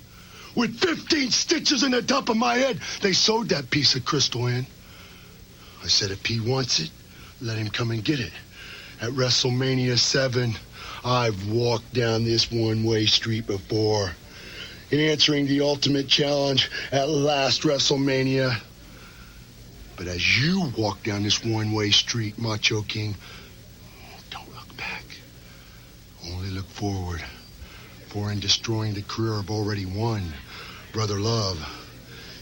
With 15 stitches in the top of my head, they sewed that piece of crystal in. I said, if he wants it, let him come and get it. At WrestleMania 7, I've walked down this one-way street before. In answering the ultimate challenge at last WrestleMania. But as you walk down this one-way street, Macho King, don't look back. Only look forward. For in destroying the career I've already won, Brother Love,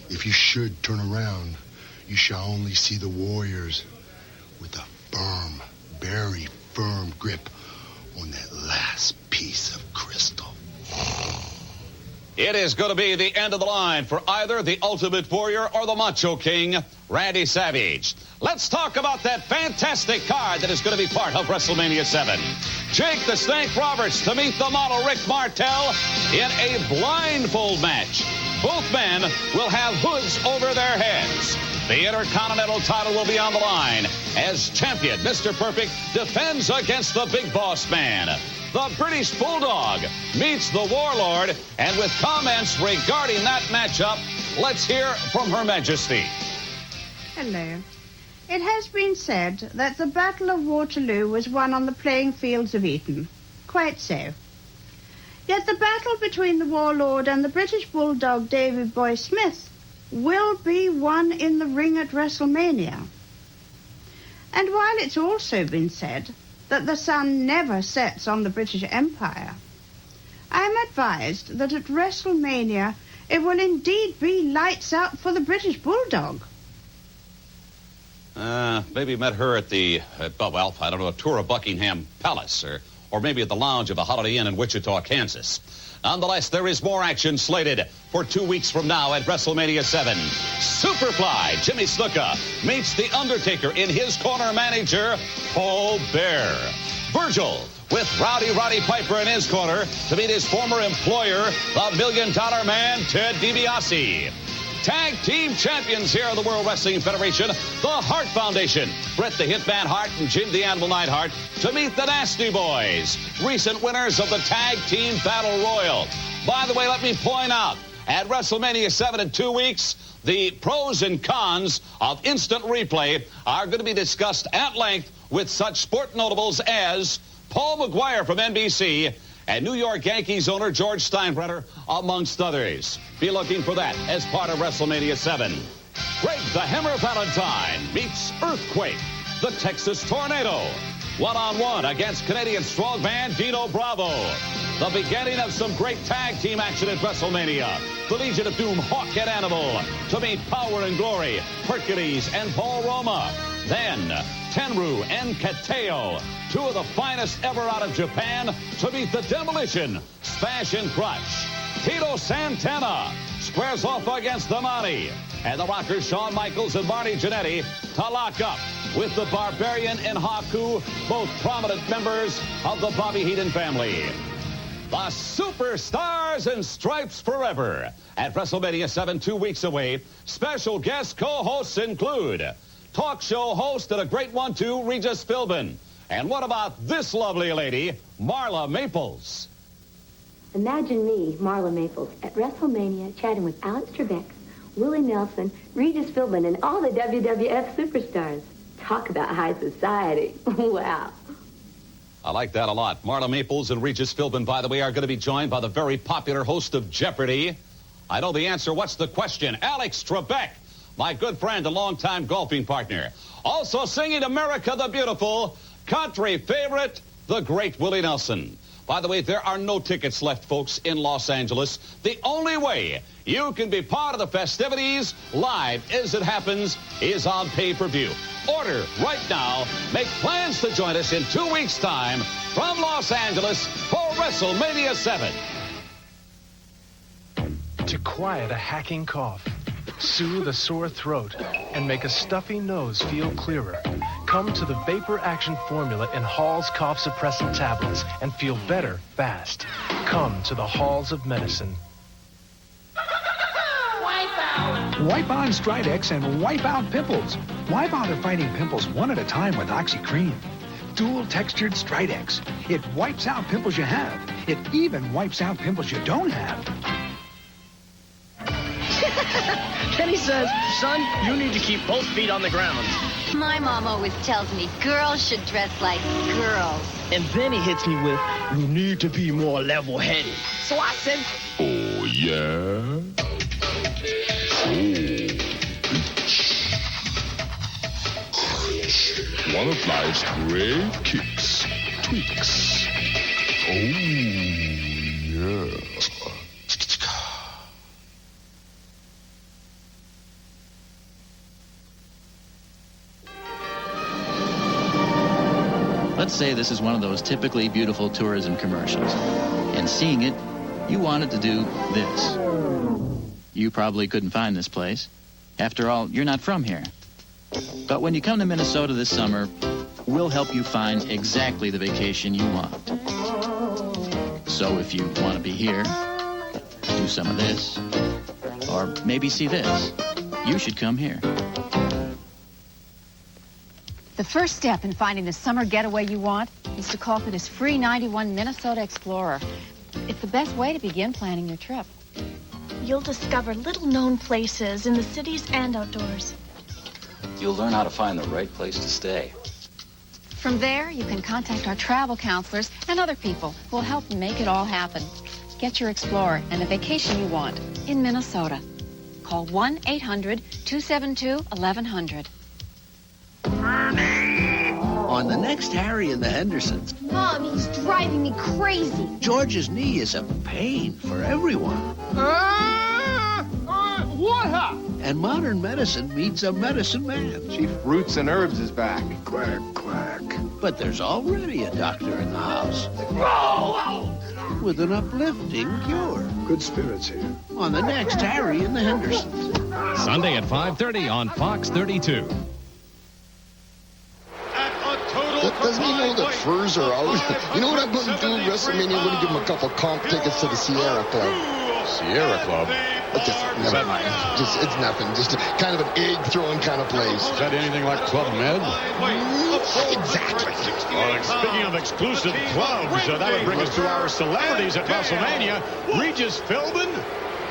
if you should turn around, you shall only see the warriors with a firm, very firm grip on that last piece of crystal. It is going to be the end of the line for either the Ultimate Warrior or the Macho King, Randy Savage. Let's talk about that fantastic card that is going to be part of WrestleMania 7. Jake the Snake Roberts to meet the model Rick Martel in a blindfold match. Both men will have hoods over their heads. The Intercontinental title will be on the line as champion Mr. Perfect defends against the Big Boss Man. The British Bulldog meets the Warlord, and with comments regarding that matchup, let's hear from Her Majesty. Hello. It has been said that the Battle of Waterloo was won on the playing fields of Eton. Quite so. Yet the battle between the Warlord and the British Bulldog Davy Boy Smith will be won in the ring at WrestleMania. And while it's also been said that the sun never sets on the British Empire, I'm advised that at WrestleMania it will indeed be lights out for the British Bulldog. Maybe met her at the, I don't know, a tour of Buckingham Palace, or maybe at the lounge of a Holiday Inn in Wichita, Kansas. Nonetheless, there is more action slated for 2 weeks from now at WrestleMania 7. Superfly Jimmy Snuka meets The Undertaker in his corner manager, Paul Bear. Virgil with Rowdy Roddy Piper in his corner to meet his former employer, the $1 Million Man, Ted DiBiase. Tag team champions here of the World Wrestling Federation, the Hart Foundation, Bret the Hitman Hart and Jim the Animal Neidhart, to meet the Nasty Boys, recent winners of the Tag Team Battle Royal. By the way, let me point out, at WrestleMania 7 in 2 weeks, the pros and cons of instant replay are going to be discussed at length with such sport notables as Paul McGuire from NBC and New York Yankees owner George Steinbrenner, amongst others. Be looking for that as part of WrestleMania 7. Greg the Hammer Valentine meets Earthquake, the Texas Tornado. One-on-one against Canadian strongman Dino Bravo. The beginning of some great tag team action at WrestleMania. The Legion of Doom, Hawk and Animal, to meet Power and Glory, Hercules and Paul Roma. Then, Tenryu and Kateo, two of the finest ever out of Japan, to meet the Demolition, Smash and Crush. Tito Santana squares off against the Monty. And the Rockers, Shawn Michaels and Marty Jannetty, to lock up with the Barbarian and Haku, both prominent members of the Bobby Heenan family. The Superstars and Stripes Forever at WrestleMania 7, 2 weeks away. Special guest co-hosts include talk show host and a great one, too, Regis Philbin. And what about this lovely lady, Marla Maples? Imagine me, Marla Maples, at WrestleMania chatting with Alex Trebek, Willie Nelson, Regis Philbin, and all the WWF Superstars. Talk about high society. Wow. I like that a lot. Marla Maples and Regis Philbin, by the way, are going to be joined by the very popular host of Jeopardy. I know the answer. What's the question? Alex Trebek, my good friend and longtime golfing partner. Also singing America the Beautiful, country favorite, the great Willie Nelson. By the way, there are no tickets left, folks, in Los Angeles. The only way you can be part of the festivities live as it happens is on pay-per-view. Order right now. Make plans to join us in 2 weeks' time from Los Angeles for WrestleMania 7. To quiet a hacking cough, soothe a sore throat, and make a stuffy nose feel clearer, come to the Vapor Action Formula in Hall's Cough Suppressant Tablets and feel better fast. Come to the halls of medicine. Wipe on Stridex and wipe out pimples. Why bother fighting pimples one at a time with OxyCream? Dual-textured Stridex. It wipes out pimples you have. It even wipes out pimples you don't have. Kenny says, son, you need to keep both feet on the ground. My mom always tells me girls should dress like girls. And then he hits me with, you need to be more level-headed. So I said, oh, yeah? One of life's great kicks, tweaks. Oh, yeah. Let's say this is one of those typically beautiful tourism commercials. And seeing it, you wanted to do this. You probably couldn't find this place. After all, you're not from here. But when you come to Minnesota this summer, we'll help you find exactly the vacation you want. So if you want to be here, do some of this, or maybe see this, you should come here. The first step in finding the summer getaway you want is to call for this free 91 Minnesota Explorer. It's the best way to begin planning your trip. You'll discover little-known places in the cities and outdoors. You'll learn how to find the right place to stay. From there, you can contact our travel counselors and other people who will help make it all happen. Get your Explorer and the vacation you want in Minnesota. Call 1-800-272-1100. On the next Harry and the Hendersons, Mom, he's driving me crazy. George's knee is a pain for everyone. What? And modern medicine meets a medicine man. Chief Roots and Herbs is back. Quack, quack. But there's already a doctor in the house. With an uplifting cure. Good spirits here. On the next Harry and the Hendersons. Sunday at 5:30 on Fox 32. Doesn't he know that furs are out. You know what I'm going to do, WrestleMania? I'm going to give him a couple comp tickets to the Sierra Club. Sierra Club? Just, never mind. It's nothing. Just kind of an egg-throwing kind of place. Is that anything like Club Med? Exactly. Well, speaking of exclusive clubs, that would bring us to our celebrities at WrestleMania. Regis Philbin,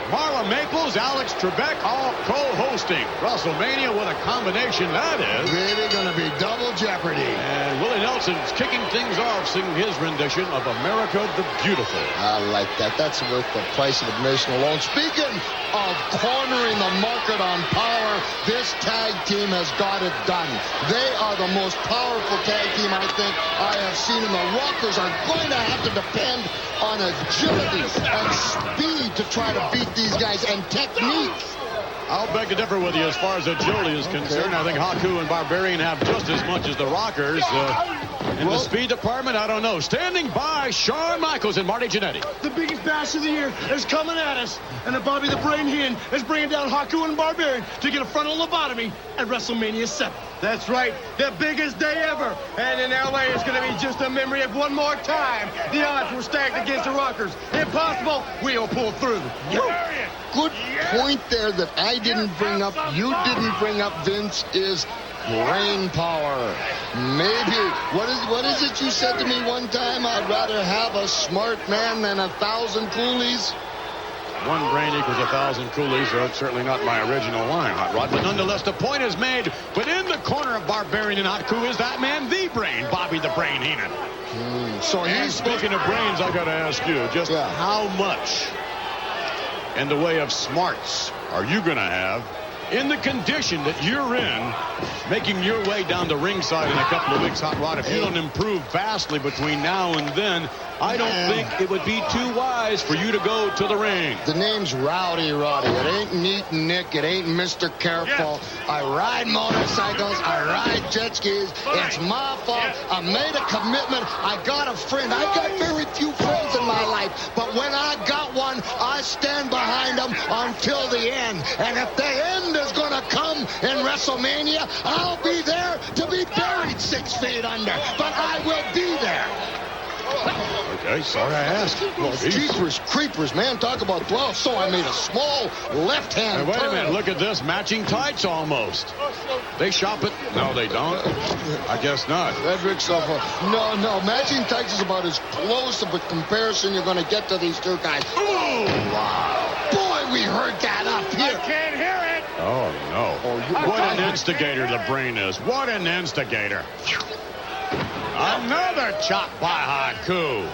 Marla Maples, Alex Trebek, all co-hosting WrestleMania. What a combination that is. Really going to be double jeopardy. And Willie Nelson's kicking things off, singing his rendition of America the Beautiful. I like that. That's worth the price of admission alone. Speaking of cornering the market on power, this tag team has got it done. They are the most powerful tag team I think I have seen, and the Rockers are going to have to depend on agility and speed to try to beat these guys, and technique. I'll beg to differ with you as far as agility is concerned. I think Haku and Barbarian have just as much as the Rockers. In the speed department, I don't know. Standing by, Shawn Michaels and Marty Jannetty. The biggest bash of the year is coming at us, and the Bobby the Brain Heenan is bringing down Haku and Barbarian to get a frontal lobotomy at WrestleMania 7. That's right, the biggest day ever. And in LA, it's going to be just a memory of one more time. The odds were stacked against the Rockers. Impossible, we'll pull through. Good point there that I didn't bring up, you didn't bring up, Vince, is brain power. Maybe, what is it you said to me one time? I'd rather have a smart man than 1,000 coolies. One brain equals 1,000 coolies, so it's certainly not my original line, Hot Rod. But nonetheless, the point is made. But in the corner of Barbarian and Haku is that man, the Brain, Bobby the Brain Heenan. So and speaking of brains, I got to ask you, just how much in the way of smarts are you going to have in the condition that you're in, making your way down the ringside in a couple of weeks, Hot Rod? If you don't improve vastly between now and then, I don't think it would be too wise for you to go to the ring. The name's Rowdy Roddy. It ain't Neat Nick. It ain't Mr. Careful. I ride motorcycles. I ride jet skis. It's my fault. I made a commitment. I got a friend. I got very few friends in my life, but when I got one, I stand behind them until the end. And if the end is going to come in WrestleMania, I'll be there to be buried 6 feet under. But I will be there. Okay, sorry I asked. Well, jeepers creepers, man, talk about 12. So I made a small left-hand Wait a turn. minute, look at this. Matching tights almost. They shop it. No, they don't. I guess not. Frederick's no, matching tights is about as close of a comparison you're going to get to these two guys. Oh, wow. Boy, we heard that up here. I can't hear it. Oh, no. What an instigator the Brain is. What an instigator. Another chop by Haku.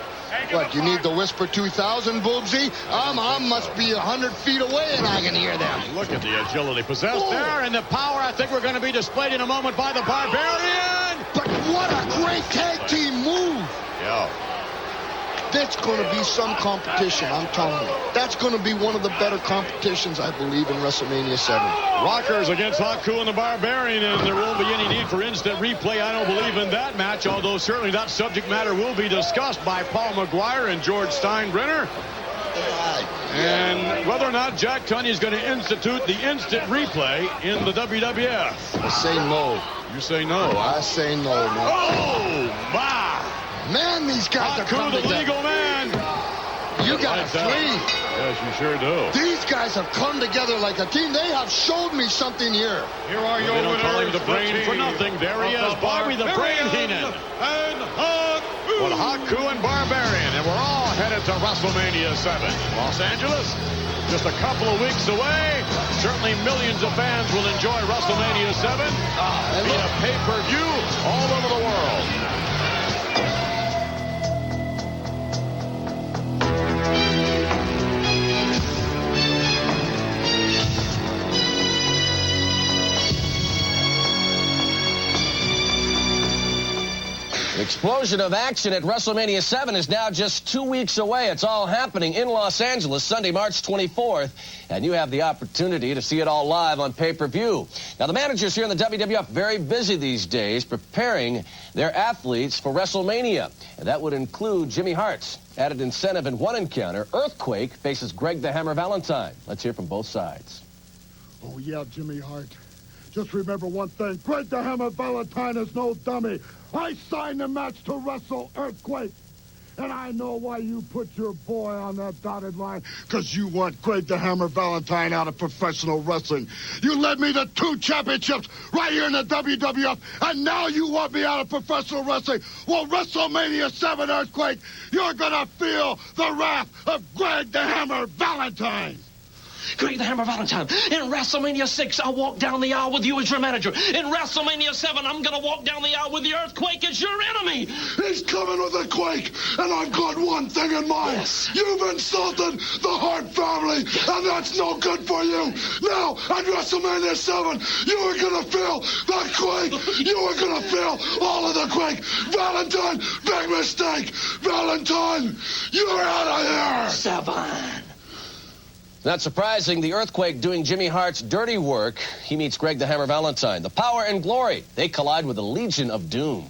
What, you need the Whisper 2000, Boobsy? I must be 100 feet away and I can hear them. Look at the agility possessed there, and the power I think we're going to be displayed in a moment by the Barbarian. But what a great tag team move. Yeah. That's going to be some competition, I'm telling you. That's going to be one of the better competitions, I believe, in WrestleMania 7. Rockers against Haku and the Barbarian, and there won't be any need for instant replay. I don't believe in that match, although certainly that subject matter will be discussed by Paul McGuire and George Steinbrenner. And whether or not Jack Tunney is going to institute the instant replay in the WWF. I say no. You say no. I say no, man. Oh, my. Man, these guys are coming Haku, the together. legal man. You got to flee. Yes, you sure do. These guys have come together like a team. They have showed me something here. Here are your They don't call him winners, the Brain for nothing. There he is, Bobby the Brain Heenan. And Haku. With Haku and Barbarian, and we're all headed to WrestleMania 7. Los Angeles, just a couple of weeks away. Certainly millions of fans will enjoy WrestleMania 7 via pay-per-view all over the world. Explosion of action at WrestleMania 7 is now just 2 weeks away. It's all happening in Los Angeles, Sunday, March 24th. And you have the opportunity to see it all live on pay-per-view. Now, the managers here in the WWF very busy these days preparing their athletes for WrestleMania. And that would include Jimmy Hart's added incentive in one encounter. Earthquake faces Greg the Hammer Valentine. Let's hear from both sides. Oh, yeah, Jimmy Hart. Just remember one thing. Greg the Hammer Valentine is no dummy. I signed the match to wrestle Earthquake. And I know why you put your boy on that dotted line. Because you want Greg the Hammer Valentine out of professional wrestling. You led me to 2 championships right here in the WWF. And now you want me out of professional wrestling. Well, WrestleMania 7 Earthquake, you're going to feel the wrath of Greg the Hammer Valentine. Greg the Hammer Valentine. In WrestleMania 6, I'll walk down the aisle with you as your manager. In WrestleMania 7, I'm going to walk down the aisle with the Earthquake as your enemy. He's coming with a quake, and I've got one thing in mind. Yes. You've insulted the Hart family, and that's no good for you. Now, at WrestleMania 7, you are going to feel the quake. You are going to feel all of the quake. Valentine, big mistake. Valentine, you're out of here. 7. Not surprising, the Earthquake doing Jimmy Hart's dirty work. He meets Greg the Hammer Valentine. The Power and Glory, they collide with the Legion of Doom.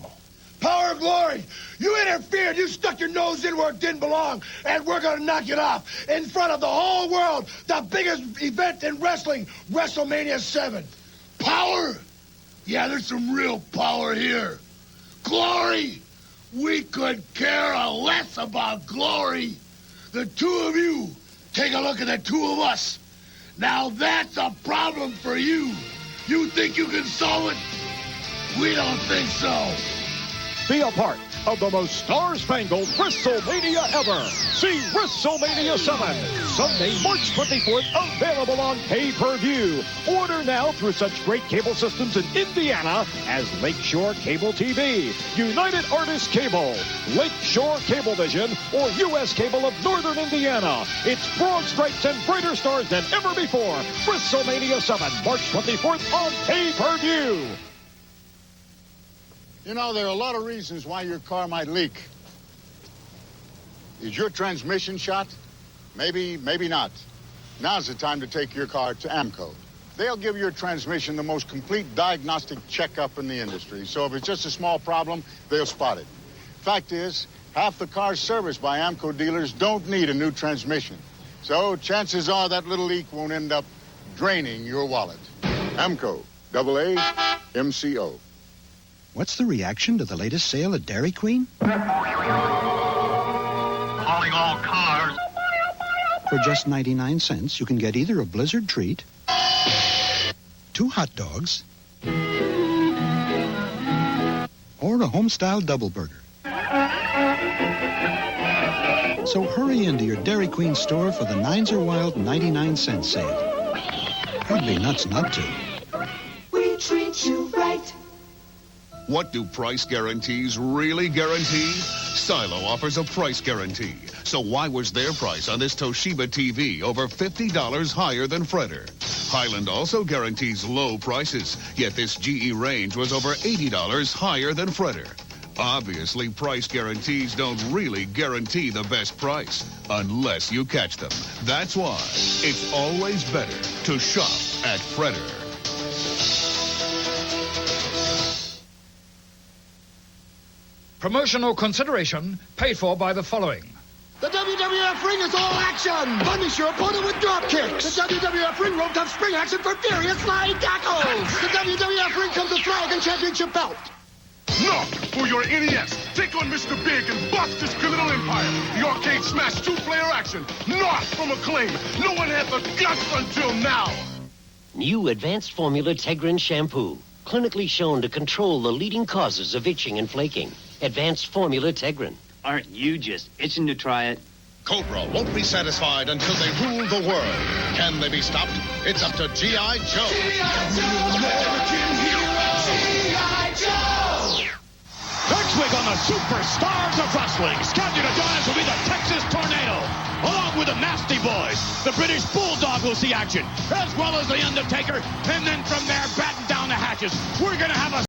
Power and Glory, you interfered. You stuck your nose in where it didn't belong, and we're going to knock it off in front of the whole world. The biggest event in wrestling, WrestleMania 7. Power? Yeah, there's some real power here. Glory? We could care less about glory. The two of you, take a look at the two of us. Now that's a problem for you. You think you can solve it? We don't think so. Be a part of the most star-spangled WrestleMania ever. See WrestleMania 7, Sunday, March 24th, available on pay-per-view. Order now through such great cable systems in Indiana as Lakeshore Cable TV, United Artists Cable, Lakeshore Cablevision, or U.S. Cable of Northern Indiana. It's broad stripes and brighter stars than ever before. WrestleMania 7, March 24th on pay-per-view. You know, there are a lot of reasons why your car might leak. Is your transmission shot? Maybe, maybe not. Now's the time to take your car to AMCO. They'll give your transmission the most complete diagnostic checkup in the industry. So if it's just a small problem, they'll spot it. Fact is, half the cars serviced by AMCO dealers don't need a new transmission. So chances are that little leak won't end up draining your wallet. AMCO, AA-MCO. What's the reaction to the latest sale at Dairy Queen? Calling all cars. For just 99 cents, you can get either a Blizzard treat, 2 hot dogs, or a home-style double burger. So hurry into your Dairy Queen store for the Nines Are Wild 99-cent sale. You'd be nuts not to. We treat you right. What do price guarantees really guarantee? Silo offers a price guarantee. So why was their price on this Toshiba TV over $50 higher than Fredder? Highland also guarantees low prices, yet this GE range was over $80 higher than Fredder. Obviously, price guarantees don't really guarantee the best price, unless you catch them. That's why it's always better to shop at Fredder. Promotional consideration paid for by the following. The WWF ring is all action. Punish your opponent with drop kicks. The WWF ring rope up spring action for furious flying tackles. The WWF ring comes with flag and championship belt. No! For your NES, take on Mr. Big and bust this criminal empire. The arcade smash 2-player action. Not from Acclaim. No one had the guts until now. New Advanced Formula Tegrin Shampoo. Clinically shown to control the leading causes of itching and flaking. Advanced Formula Tegrin. Aren't you just itching to try it? Cobra won't be satisfied until they rule the world. Can they be stopped? It's up to G.I. Joe. G.I. Joe, American hero. G.I. Joe. Next week on the Superstars of Wrestling, scheduled to join us will be the Texas Tornado, along with the Nasty Boys. The British Bulldog will see action, as well as the Undertaker, and then from there, batten down the hatches. We're going to have a